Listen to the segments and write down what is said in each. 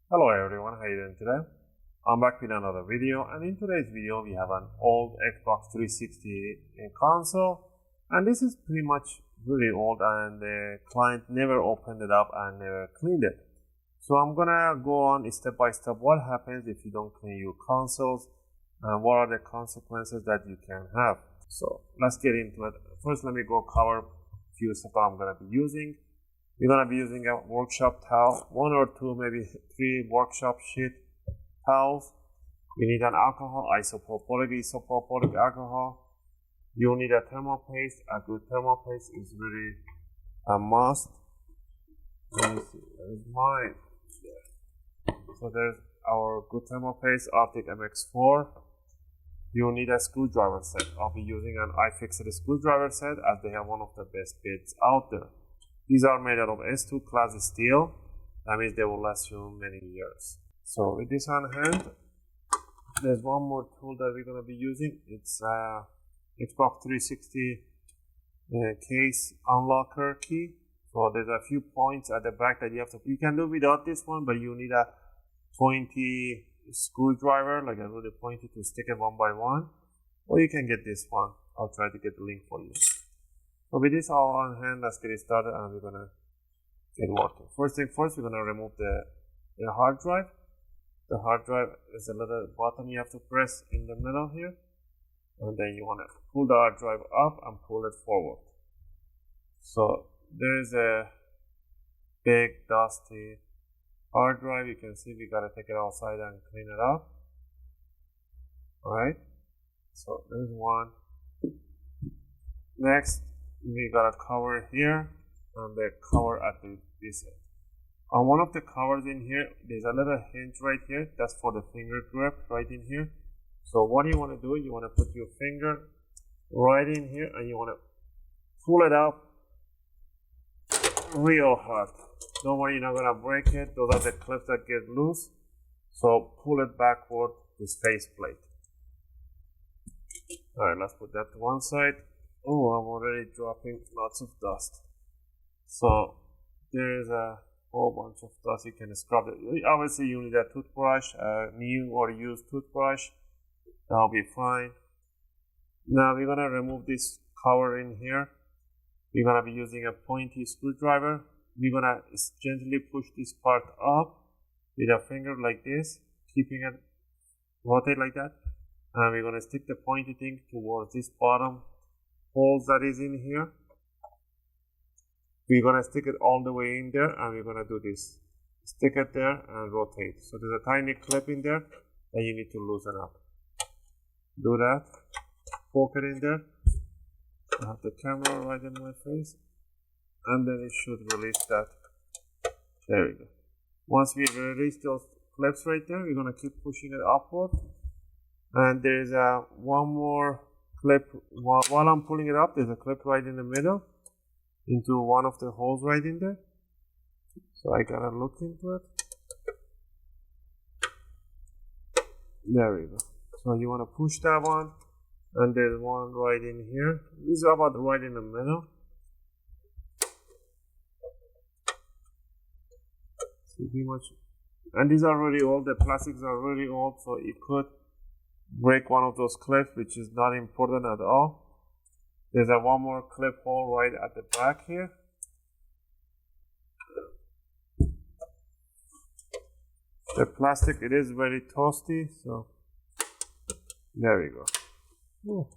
Hello everyone, how are you doing today? I'm back with another video, and in today's video we have an old Xbox 360 console, and this is pretty much really old and the client never opened it up and never cleaned it. So I'm gonna go on step by step what happens if you don't clean your consoles and what are the consequences that you can have. So let's get into it. First, let me go cover a few stuff I'm gonna be using. We're gonna be using a workshop towel, 1 or 2, maybe 3 workshop sheet towels. We need an alcohol, isopropylic alcohol. You need a thermal paste. A good thermal paste is really a must. Let me see, there's mine. So there's our good thermal paste, Arctic MX4. You need a screwdriver set. I'll be using an UFIXTEK screwdriver set as they have one of the best bits out there. These are made out of S2 class steel. That means they will last you many years. So with this on hand, there's one more tool that we're going to be using. It's Xbox 360 case unlocker key. So there's a few points at the back that you have to, you can do without this one, but you need a pointy screwdriver, like a really pointy, to stick it one by one, or you can get this one. I'll try to get the link for you. So with this all on hand, let's get it started and we're gonna get working. First thing first, we're gonna remove the hard drive. The hard drive is a little button you have to press in the middle here, and then you wanna pull the hard drive up and pull it forward. So there is a big dusty hard drive. You can see we gotta take it outside and clean it up. Alright, so there's one. Next, we got a cover here and the cover at this end. On one of the covers in here, there's a little hinge right here. That's for the finger grip right in here. So what you want to do, you want to put your finger right in here and you want to pull it up real hard. Don't worry, you're not going to break it. Those are the clips that get loose. So pull it backward, this faceplate. Alright, let's put that to one side. Oh, I'm already dropping lots of dust. So there is a whole bunch of dust. You can scrub it. Obviously, you need a toothbrush, a new or used toothbrush. That'll be fine. Now we're gonna remove this cover in here. We're gonna be using a pointy screwdriver. We're gonna gently push this part up with a finger like this, keeping it rotate like that. And we're gonna stick the pointy thing towards this bottom holes that is in here. We're gonna stick it all the way in there and we're gonna do this. Stick it there and rotate. So there's a tiny clip in there that you need to loosen up. Do that. Poke it in there. I have the camera right in my face. And then it should release that. There we go. Once we release those clips right there, we're gonna keep pushing it upward. And there's one more clip. While I'm pulling it up, there's a clip right in the middle into one of the holes right in there. So I gotta look into it. There we go. So you want to push that one, and there's one right in here. This is about right in the middle. See pretty much. And these are really old. The plastics are really old, so it could break one of those clips, which is not important at all. There's a one more clip hole right at the back here. The plastic, it is very toasty, so there we go. Ooh.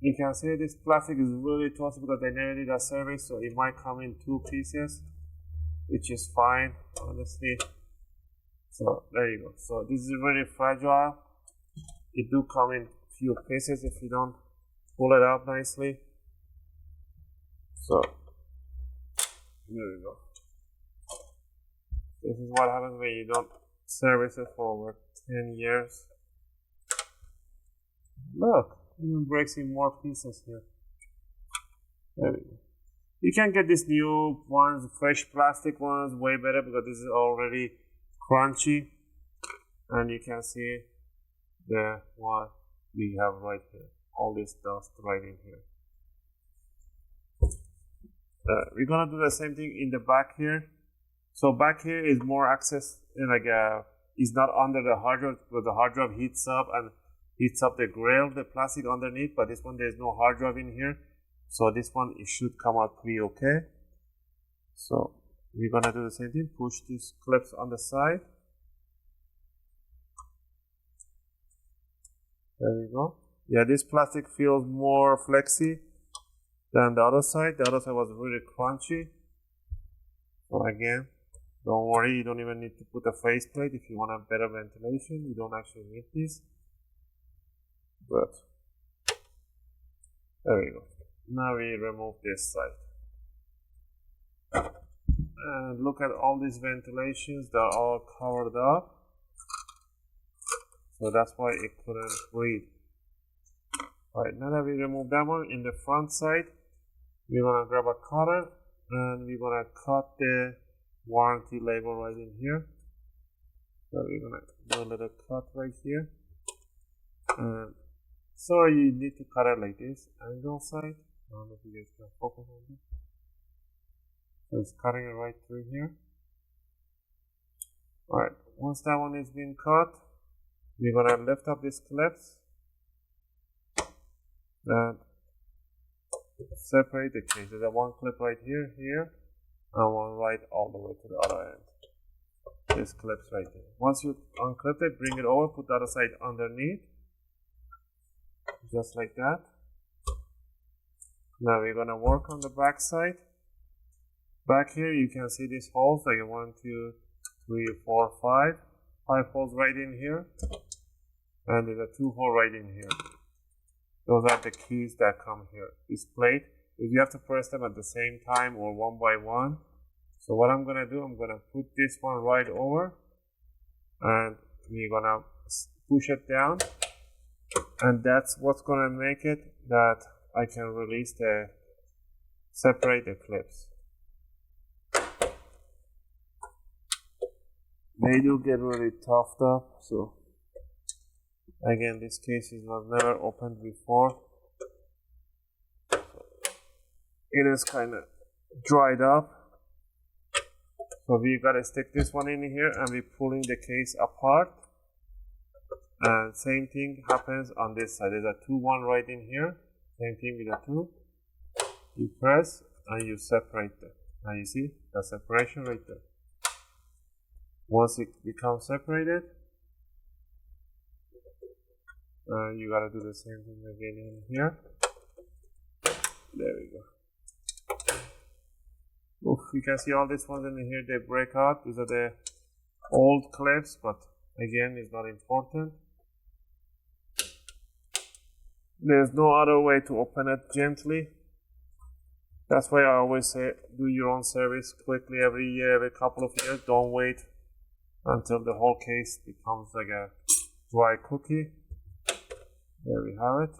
You can see this plastic is really toasty because they never did a service, so it might come in 2 pieces, which is fine, honestly. So there you go. So this is really fragile. It do come in few pieces if you don't pull it out nicely. So there you go. This is what happens when you don't service it for over 10 years. Look, it even breaks in more pieces here. There we go. You can get these new ones, fresh plastic ones, way better because this is already crunchy, and you can see the one we have right here. all this dust right in here. We're gonna do the same thing in the back here. So back here is more access, is not under the hard drive, but the hard drive heats up the grill, the plastic underneath. But this one, there's no hard drive in here, so this one, it should come out pretty okay. So we're gonna do the same thing. Push these clips on the side. There we go. Yeah, this plastic feels more flexy than the other side. The other side was really crunchy. So again, don't worry, you don't even need to put a faceplate if you want a better ventilation. You don't actually need this. But there we go. Now we remove this side. And look at all these ventilations, they're all covered up. So that's why it couldn't breathe. Alright, now that we remove that one, in the front side, we're gonna grab a cutter and we're gonna cut the warranty label right in here. So we're gonna do a little cut right here. And so you need to cut it like this, angle side. I don't know if you guys can focus on this. So it's cutting it right through here. Alright, once that one is being cut, we're gonna lift up these clips and separate the case. There's a one clip right here, and one right all the way to the other end. This clips right there. Once you unclip it, bring it over, put the other side underneath, just like that. Now we're gonna work on the back side. Back here, you can see these holes, like 1, 2, 3, 4, 5. 5 holes right in here, and there's a 2 hole right in here. Those are the keys that come here. This plate, if you have to press them at the same time or one by one. So what I'm gonna do, I'm gonna put this one right over, and we're gonna push it down, and that's what's gonna make it that I can release separate the clips. They do get really toughed up, so again, this case is never opened before. It is kind of dried up, so we gotta stick this one in here, and we're pulling the case apart. And same thing happens on this side. There's a 2-1 right in here. Same thing with the 2. You press and you separate them. Now you see the separation right there. Once it becomes separated, you gotta do the same thing again in here. There we go. Oof, you can see all these ones in here, they break out. These are the old clips, but again, it's not important. There's no other way to open it gently. That's why I always say, do your own service quickly every year, every couple of years. Don't wait until the whole case becomes like a dry cookie. There we have it.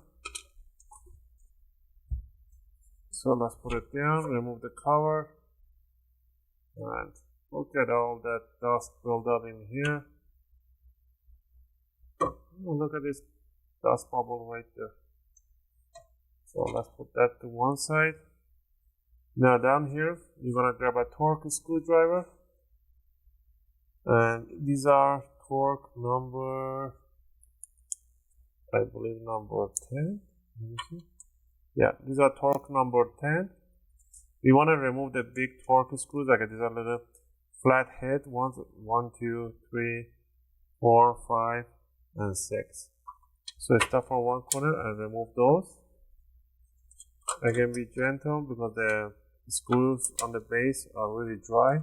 So let's put it down, remove the cover, and look at all that dust built up in here. Oh, look at this dust bubble right there. So let's put that to one side. Now down here, you're gonna grab a torque screwdriver. And these are torque number, I believe number 10. Let me see. Yeah, these are torque number 10. We want to remove the big torque screws, like these are little flat head ones, 1, 2, 3, 4, 5, and 6. So start from one corner and remove those. Again, be gentle because the screws on the base are really dry.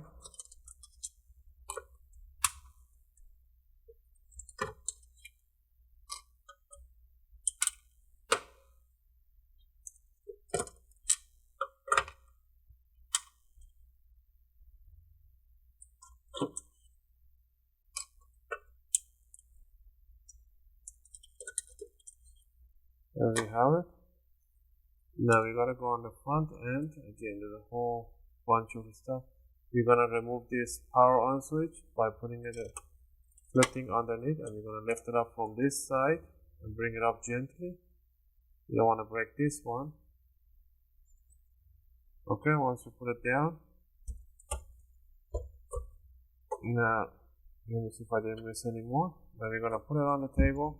There we have it. Now we gotta go on the front end. Again, there's a whole bunch of stuff. We're gonna remove this power on switch by putting it flipping underneath, and we're gonna lift it up from this side and bring it up gently. You don't want to break this one. Okay, once you put it down, now let me see if I didn't miss any more. Then we're gonna put it on the table,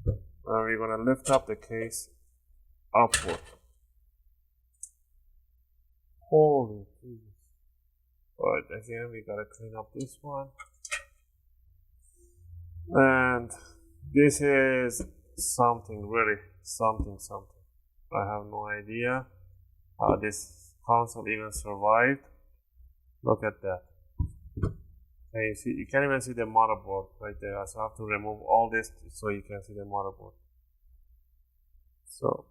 and we're gonna lift up the case upward. Holy Jesus. Alright, again we gotta clean up this one. And this is something, really something. I have no idea how this console even survived. Look at that. And you see, you can't even see the motherboard right there. So I have to remove all this so you can see the motherboard. So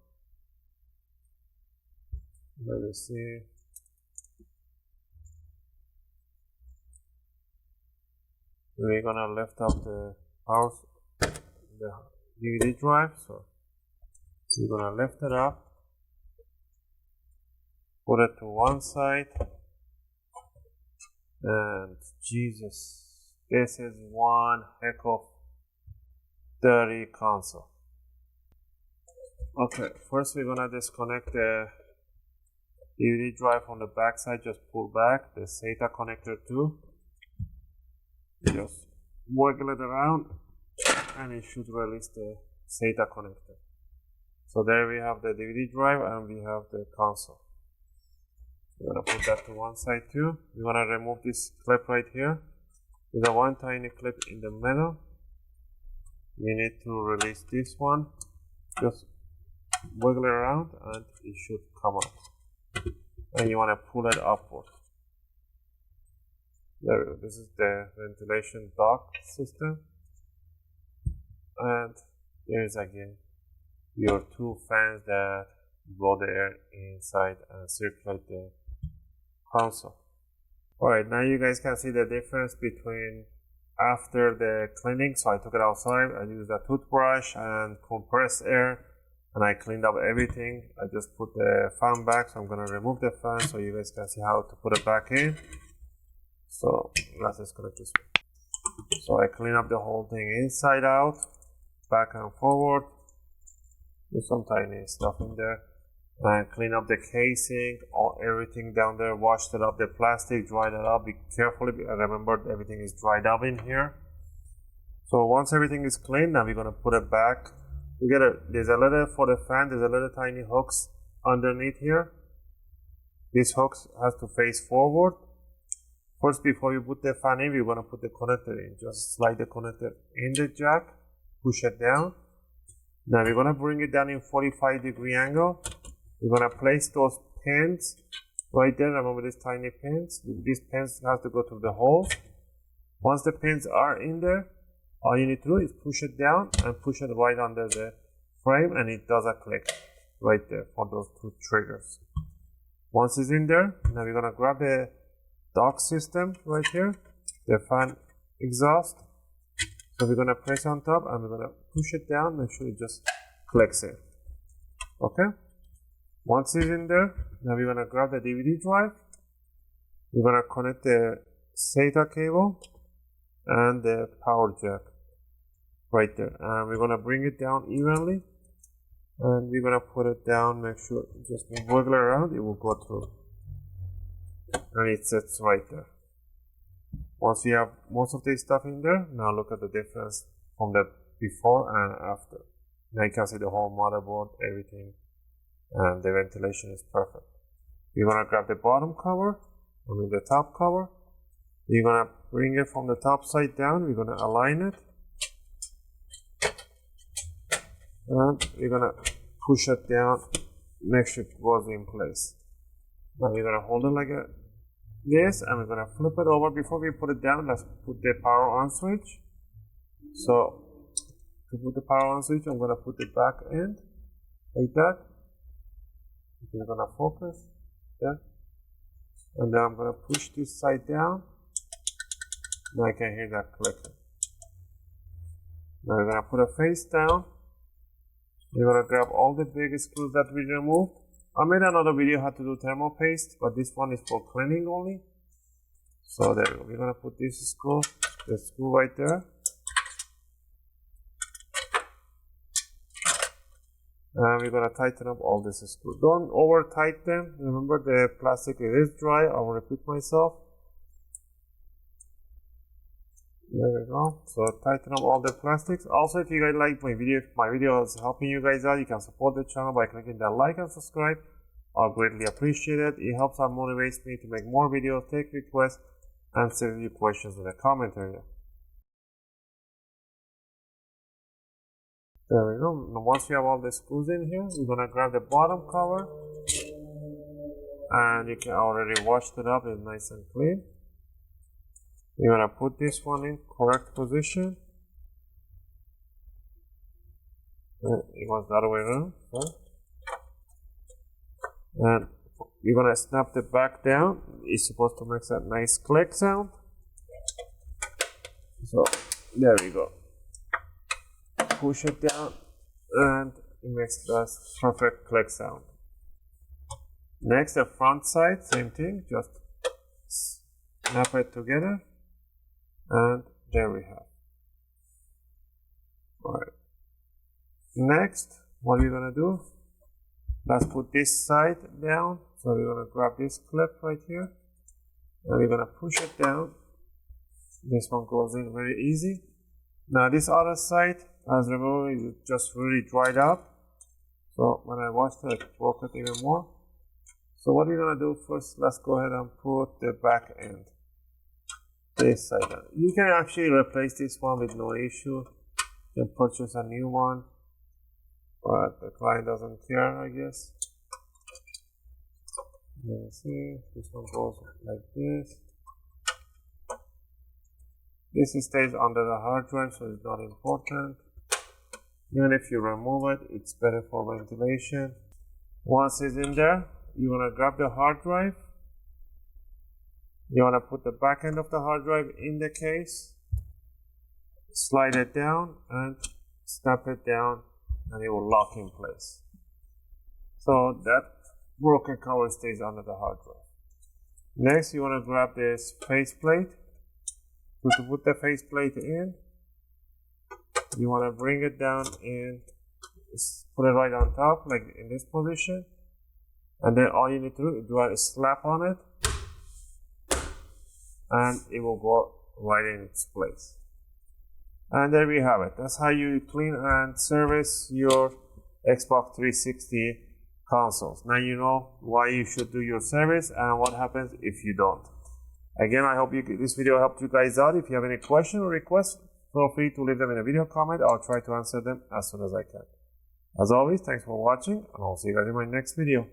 let me see. We're gonna lift up the power, the DVD drive. So we're gonna lift it up, put it to one side, and Jesus, this is one heck of dirty console. Okay, first we're gonna disconnect the DVD drive from the back side. Just pull back the SATA connector too. Just wiggle it around and it should release the SATA connector. So there we have the DVD drive and we have the console. We're gonna put that to one side too. We're gonna remove this clip right here. There's a one tiny clip in the middle. We need to release this one. Just wiggle it around and it should come out. And you wanna pull it upward. There, this is the ventilation duct system, and there's again your two fans that blow the air inside and circulate the console. Alright, now you guys can see the difference between after the cleaning. So I took it outside, I used a toothbrush and compressed air, and I cleaned up everything. I just put the fan back, so I'm gonna remove the fan so you guys can see how to put it back in. So let's disconnect this one. So I clean up the whole thing inside out, back and forward. There's some tiny stuff in there. And clean up the casing, everything down there, washed it up, the plastic, dried it up. Be careful, remember everything is dried up in here. So once everything is clean, now we're gonna put it back. There's a little, for the fan, there's a little tiny hooks underneath here. This hooks has to face forward. First, before you put the fan in, we're gonna put the connector in. Just slide the connector in the jack, push it down. Now we're gonna bring it down in 45-degree angle. We're gonna place those pins right there. Remember these tiny pins? These pins have to go through the hole. Once the pins are in there, all you need to do is push it down and push it right under the frame, and it does a click right there for those two triggers. Once it's in there, now we're gonna grab the duct system right here, the fan exhaust. So we're gonna press on top and we're gonna push it down, make sure it just clicks it. Okay? Once it's in there, now we're gonna grab the DVD drive. We're gonna connect the SATA cable and the power jack right there. And we're gonna bring it down evenly. And we're gonna put it down, make sure just wiggle around, it will go through. And it sits right there. Once we have most of this stuff in there, now look at the difference from the before and after. Now you can see the whole motherboard, everything, and the ventilation is perfect. You're gonna grab the bottom cover, the top cover. You're gonna bring it from the top side down. We're gonna align it, and we're gonna push it down, make sure it goes in place. Now we're gonna hold it like this, and we're gonna flip it over. Before we put it down, let's put the power on switch. So to put the power on switch, I'm gonna put it back in like that. We're gonna focus there, and then I'm gonna push this side down. Now I can hear that clicking. Now we're gonna put a face down. We're gonna grab all the big screws that we removed. I made another video how to do thermal paste, but this one is for cleaning only. So there we go. We're gonna put this screw, the screw right there. And we're going to tighten up all this screw. Don't over tighten them. Remember, the plastic is dry. I will repeat myself. There we go. So tighten up all the plastics. Also, if you guys like my video, if my video is helping you guys out, you can support the channel by clicking that like and subscribe. I'll greatly appreciate it. It helps and motivates me to make more videos, take requests, and send you questions in the comment area. There we go. Now once we have all the screws in here, we're gonna grab the bottom cover, and you can already washed it up. It's nice and clean. You're gonna put this one in correct position. It was the other way around. So. And you're gonna snap the back down. It's supposed to make that nice click sound. So there we go. Push it down, and it makes that perfect click sound. Next, the front side, same thing. Just snap it together, and there we have. All right. Next, what we're gonna do? Let's put this side down. So we're gonna grab this clip right here, and we're gonna push it down. This one goes in very easy. Now this other side, as remember, it just really dried up. So when I washed it, I broke it even more. So what we're gonna do first, let's go ahead and put the back end. This side on. You can actually replace this one with no issue. You can purchase a new one, but the client doesn't care, I guess. You see, this one goes like this. This stays under the hard drive, so it's not important. Even if you remove it, it's better for ventilation. Once it's in there, you want to grab the hard drive. You want to put the back end of the hard drive in the case. Slide it down and snap it down, and it will lock in place. So that broken cover stays under the hard drive. Next, you want to grab this faceplate. To put the faceplate in, you want to bring it down and put it right on top, like in this position. And then all you need to do is slap on it, and it will go right in its place. And there we have it. That's how you clean and service your Xbox 360 consoles. Now you know why you should do your service and what happens if you don't. Again, I hope this video helped you guys out. If you have any questions or requests, feel free to leave them in a video comment. I'll try to answer them as soon as I can. As always, thanks for watching, and I'll see you guys in my next video.